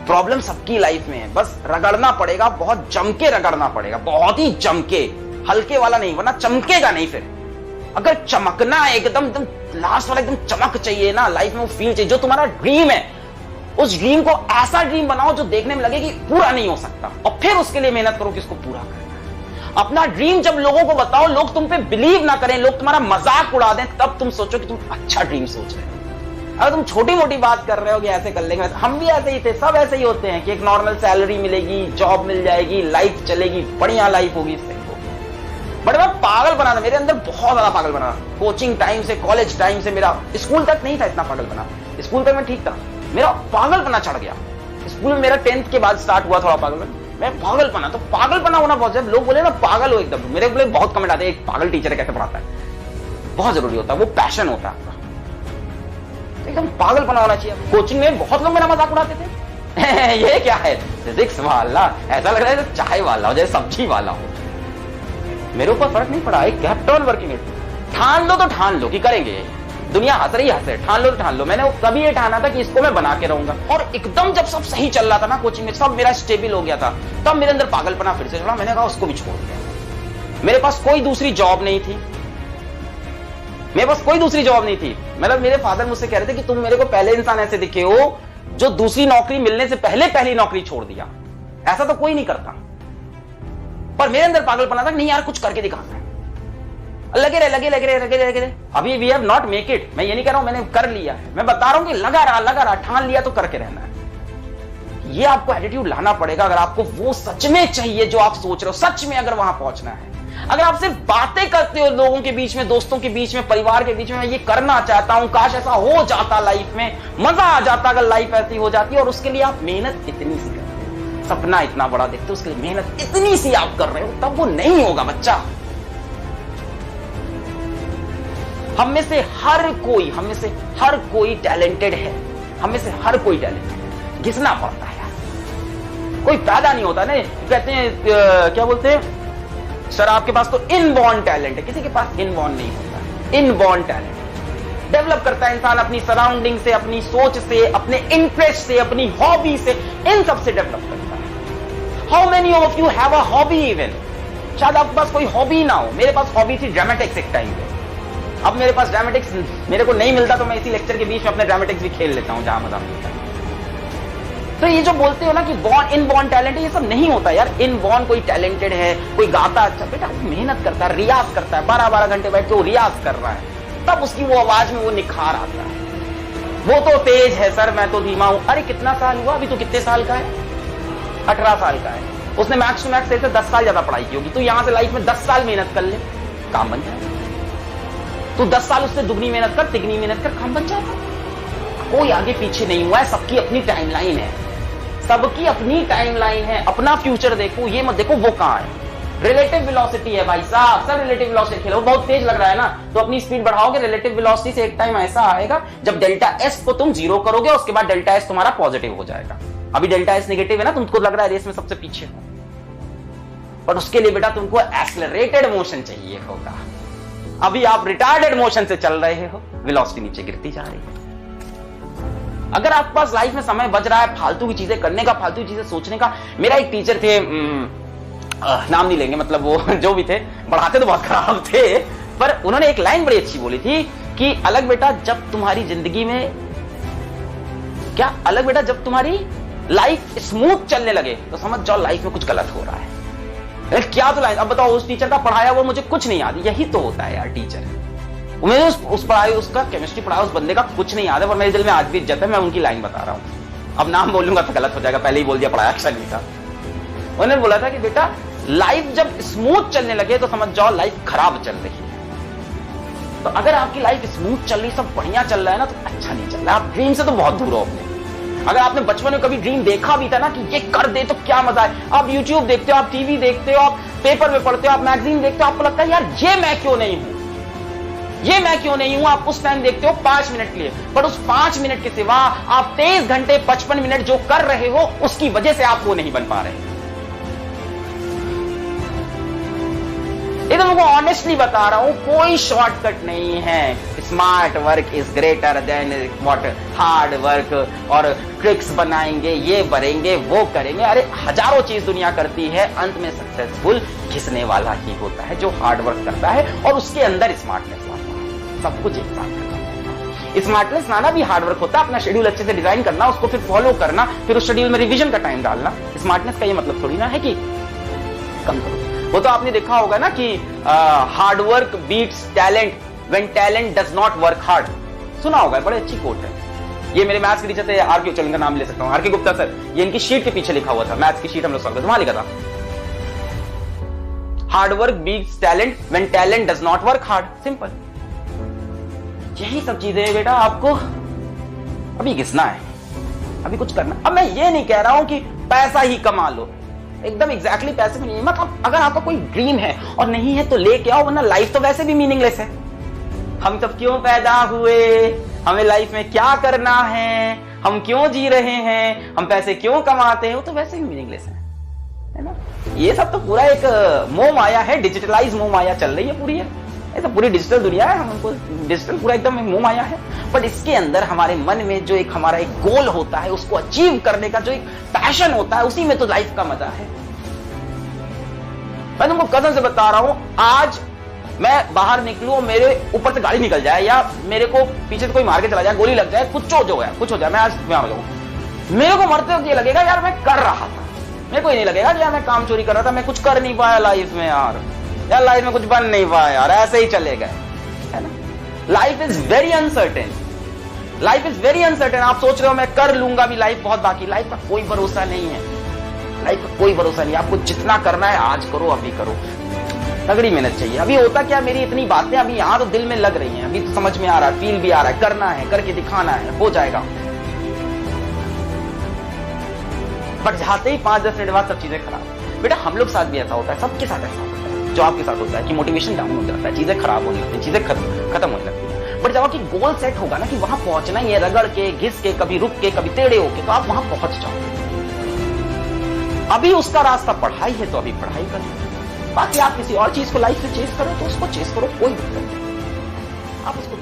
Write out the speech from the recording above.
Problem सबकी life में है, बस रगड़ना पड़ेगा, बहुत जम के रगड़ना पड़ेगा, बहुत ही जम के, हल्के वाला नहीं, वरना चमकेगा नहीं। फिर अगर चमकना है एकदम एकदम लास्ट वाला, एकदम चमक चाहिए ना लाइफ में, वो फील चाहिए, जो तुम्हारा ड्रीम है उस ड्रीम को ऐसा ड्रीम बनाओ जो देखने में लगे कि पूरा नहीं हो सकता, और फिर उसके लिए मेहनत करो कि इसको पूरा करना है। अपना ड्रीम जब लोगों को बताओ, लोग तुम पे बिलीव ना करें, लोग तुम्हारा मजाक उड़ा दें, तब तुम सोचो कि तुम अच्छा ड्रीम सोच रहे हो। अगर तुम छोटी मोटी बाट कर रहे हो कि ऐसे कर लेंगे, हम भी ऐसे ही थे, सब ऐसे ही होते हैं कि एक नॉर्मल सैलरी मिलेगी, जॉब मिल जाएगी, लाइफ चलेगी, बढ़िया लाइफ होगी, इससे बड़े मैं पागल बना था, मेरे अंदर बहुत ज्यादा पागल बना। कोचिंग टाइम से, कॉलेज टाइम से, मेरा स्कूल तक नहीं था इतना पागल बना, स्कूल तक मैं ठीक था, मेरा पागल बना चढ़ गया। स्कूल में मेरा 10th के बाद स्टार्ट हुआ थोड़ा पागल, मैं पागल बना। तो पागल बना होना बहुत, जब लोग बोले ना पागल हो एकदम, मेरे बोले बहुत कमेंट आते हैं, एक पागल टीचर कैसे पढ़ाता है, बहुत जरूरी होता है, वो पैशन होता है, एकदम पागल बना होना चाहिए। कोचिंग में बहुत लोग मेरा मजाक उड़ाते थे ये क्या है, फिजिक्स वाला, ऐसा लग रहा है चाय वाला हो, जैसे सब्जी वाला हो। मेरे ऊपर फर्क नहीं पड़ा, एक केप्ट ऑन वर्किंग इट। ठान लो तो ठान लो कि करेंगे, दुनिया हंस रही हंसे, ठान लो तो ठान लो। मैंने कभी ये ठाना था कि इसको मैं बना के रहूंगा, और एकदम जब सब सही चल रहा था ना, कोचिंग में सब मेरा स्टेबल हो गया था, तब मेरे अंदर पागलपना फिर से चढ़ा। मैंने कहा उसको भी छोड़ दिया। मेरे पास कोई दूसरी जॉब नहीं थी, मेरे पास कोई दूसरी जॉब नहीं थी। मतलब मेरे फादर मुझसे कह रहे थे कि तुम मेरे को पहले इंसान ऐसे दिखे हो जो दूसरी नौकरी मिलने से पहले पहली नौकरी छोड़ दिया, ऐसा तो कोई नहीं करता। पर मेरे अंदर पागलपना था, नहीं यार कुछ करके दिखाना है, लगे रहे। अभी we have not make it, मैं ये नहीं कह रहा हूं मैंने कर लिया है, मैं बता रहा हूं कि लगा रहा, ठान लिया तो करके रहना है। ये आपको एटीट्यूड लाना पड़ेगा अगर आपको वो सच में चाहिए जो आप सोच रहे हो, सच में अगर वहां पहुंचना है। अगर आप सिर्फ बातें करते हो लोगों के बीच में, दोस्तों के बीच में, परिवार के बीच में, मैं ये करना चाहता हूं, काश ऐसा हो जाता लाइफ में, मजा आ जाता अगर लाइफ ऐसी हो जाती, और उसके लिए आप मेहनत इतनी सी करते हो, सपना इतना बड़ा देखते हो, उसके लिए मेहनत इतनी सी आप कर रहे हो, तब वो नहीं होगा बच्चा। हम में से हर कोई टैलेंटेड है, हम में से हर कोई टैलेंटेड है, घिसना पड़ता है यार, कोई पैदा नहीं होता ना। कहते हैं क्या बोलते हैं सर, आपके पास तो इनबॉर्न टैलेंट है, किसी के पास इनबॉर्न नहीं होता। इनबॉर्न टैलेंट डेवलप करता है इंसान अपनी सराउंडिंग से, अपनी सोच से, अपने इंटरेस्ट से, अपनी हॉबी से, इन सब से डेवलप करता है। How many of you have a hobby even? शायद आपके पास कोई हॉबी ना हो, मेरे पास हॉबी थी ड्रामेटिक्स एक टाइम पे। अब मेरे पास ड्रामेटिक्स मेरे को नहीं मिलता तो मैं इसी लेक्चर के बीच में अपने ड्रामेटिक्स भी खेल लेता हूं जहां मजा मिलता है। तो ये जो बोलते हो ना कि बॉर्न इनबॉर्न टैलेंट है, ये सब नहीं होता यार। इनबॉर्न कोई टैलेंटेड है, कोई गाता अच्छा, बेटा मेहनत करता है, रियाज करता है, 12-12 घंटे बैठ के वो रियाज कर रहा है, तब उसकी वो आवाज में वो निखार आता है। वो तो तेज है सर, मैं तो धीमा हूं। अरे कितना साल हुआ, अभी तो कितने साल का है? 18 साल का है। उसने मैक्स टू मैक्स से 10 साल ज्यादा पढ़ाई की होगी। तू यहां से लाइफ में 10 साल मेहनत कर ले, काम बन जाएगा। तू 10 साल उससे दुगनी मेहनत कर, तिगनी मेहनत कर, काम बन जाएगा। कोई आगे पीछे नहीं हुआ है, सबकी अपनी टाइमलाइन है, सबकी अपनी टाइमलाइन है। अपना फ्यूचर देखो, ये मत देखो वो कहां है। रिलेटिव वेलोसिटी है भाई साहब, सब रिलेटिव वेलोसिटी खेलो। बहुत तेज लग रहा है ना, तो अपनी स्पीड बढ़ाओगे, रिलेटिव वेलोसिटी से एक टाइम ऐसा आएगा जब डेल्टा एस को तुम 0 करोगे, उसके बाद डेल्टा एस तुम्हारा पॉजिटिव हो जाएगा। अभी डेल्टा एस नेगेटिव है ना, तुमको लग रहा है रेस में सबसे पीछे हो, पर उसके लिए बेटा तुमको एक्सेलरेटेड मोशन चाहिए होगा। अभी आप रिटार्डेड मोशन से चल रहे हो, वेलोसिटी नीचे गिरती जा रही है। अगर आपके पास लाइफ में समय बच रहा है फालतू की चीजें करने का, फालतू की चीजें सोचने का। मेरा एक टीचर थे, नाम नहीं लेंगे, मतलब वो जो भी थे, पढ़ाते तो बहुत खराब थे, पर उन्होंने एक लाइन बड़ी अच्छी बोली थी कि अलग बेटा जब तुम्हारी जिंदगी में, क्या अलग बेटा जब तुम्हारी लाइफ स्मूथ चलने लगे तो समझ जाओ लाइफ में कुछ गलत हो रहा है। क्या तो लाइन, अब बताओ उस टीचर का पढ़ाया वो मुझे कुछ नहीं याद। यही तो होता है यार टीचर, मैंने उस पढ़ाई, उसका केमिस्ट्री पढ़ाया, उस बंदे का कुछ नहीं याद है, पर मेरे दिल में आज भी इज्जत है। मैं उनकी लाइन बता रहा हूं, अब नाम बोलूंगा तो गलत हो जाएगा, पहले ही बोल दिया, पढ़ाया अच्छा नहीं था। उन्होंने बोला था कि बेटा लाइफ जब स्मूथ चलने लगे तो समझ जाओ लाइफ खराब चल रही है। तो अगर आपकी लाइफ स्मूथ चल रही, सब बढ़िया चल रहा है ना, तो अच्छा नहीं चल रहा है, आप ड्रीम से तो बहुत दूर हो अपने। अगर आपने बचपन में कभी ड्रीम देखा भी था ना कि ये कर दे तो क्या मजा है, आप यूट्यूब देखते हो, आप टीवी देखते हो, आप पेपर में पढ़ते हो, आप मैगजीन देखते हो, आपको लगता है यार ये मैं क्यों नहीं हूं, ये मैं क्यों नहीं हूं। आप उस टाइम देखते हो 5 मिनट के लिए, पर उस 5 मिनट के सिवा आप 23 घंटे 55 मिनट जो कर रहे हो उसकी वजह से आप वो नहीं बन पा रहे। ये तो मैं ऑनेस्टली बता रहा हूं, कोई शॉर्टकट नहीं है smart work is greater than what hard work, और ट्रिक्स बनाएंगे, ये बनेंगे, वो करेंगे। अरे हजारों चीज दुनिया करती है, अंत में सक्सेसफुल घिसने वाला ही होता है जो हार्ड वर्क करता है और उसके अंदर स्मार्टनेस लाता है। सब कुछ एक साथ करना। स्मार्टनेस लाना भी हार्ड वर्क होता है, अपना शेड्यूल अच्छे से डिजाइन करना, उसको फिर फॉलो करना, फिर उस शेड्यूल में रिवीजन का टाइम डालना। स्मार्टनेस का ये मतलब थोड़ी ना है कि कम करो। वो तो आपने देखा होगा ना कि hard work beats talent when talent does not work hard. सुना होगा, बड़ी अच्छी कोट है। ये मेरे मैथ्स के टीचर थे आरके, चलो इनका नाम ले सकता हूं, आरके गुप्ता सर। ये इनकी शीट के पीछे लिखा हुआ था, मैथ्स की शीट हम लोग सॉल्व करते, वहां लिखा था hard work beats talent when talent does not work hard. Simple, यही सब चीजें बेटा आपको अभी घिसना है, अभी कुछ करना। अब मैं ये नहीं कह रहा हूं कि पैसा ही कमा लो, एकदम एग्जैक्टली पैसे में नहीं, मतलब अगर आपका कोई ड्रीम है और नहीं है तो लेके आओ, वरना लाइफ तो वैसे भी मीनिंगलेस है। हम सब क्यों पैदा हुए, हमें लाइफ में क्या करना है, हम क्यों जी रहे हैं, हम पैसे क्यों कमाते हैं, वो तो वैसे भी मीनिंगलेस है ना। ये सब तो पूरा एक मोह माया है, डिजिटलाइज मोह माया चल रही है पूरी, है ऐसा पूरी डिजिटल दुनिया है, हमको डिजिटल पूरा एकदम मोह माया है। बट इसके अंदर हमारे मन में जो एक हमारा एक गोल होता है, उसको अचीव करने का जो एक पैशन होता है, उसी में तो लाइफ का मजा है। मैं तुमको कसम से बता रहा हूं, आज मैं बाहर निकलूं, मेरे ऊपर से गाड़ी निकल जाए या मेरे को पीछे से कोई मार के चला जाए, गोली लग जाए, कुछ हो जाए, मैं आज वहां जाऊं, मेरे को मरते वक्त ये लगेगा यार मैं कर रहा था। मेरे को ये नहीं लगेगा कि यार मैं काम चोरी कर रहा था, मैं कुछ कर नहीं पाया लाइफ में, यार लाइफ में कुछ बन नहीं पाया, यार ऐसे ही चले गए, है ना। Life is very uncertain, life is very uncertain. आप सोच रहे हो मैं कर लूंगा भी, लाइफ बहुत बाकी, लाइफ का कोई भरोसा नहीं है, लाइफ का कोई भरोसा नहीं। आपको जितना करना है आज करो, अभी करो, तगड़ी मेहनत चाहिए। अभी होता क्या, मेरी इतनी बातें अभी यहां तो दिल में लग रही हैं, अभी तो समझ में आ रहा है, फील भी आ रहा है, करना है, करके दिखाना है, हो जाएगा। बट जाते ही 5-10 मिनट बाद सब चीजें खराब। बेटा हम लोग साथ भी ऐसा होता है, सबके साथ ऐसा होता है, जो आपके साथ होता है कि मोटिवेशन डाउन हो जाता है, चीजें खराब होने लगती है, चीजें खत्म होने लगती है। बट जब आपकी गोल सेट होगा ना कि वहां पहुंचना ही है, रगड़ के, घिस के, कभी रुक के, कभी टेढ़े होके, तो आप वहां पहुंच जाओगे। अभी उसका रास्ता पढ़ाई है तो अभी पढ़ाई करो, बाकी आप किसी और चीज को लाइफ में चेस करो तो उसको चेस करो, कोई दिक्कत नहीं, आप उसको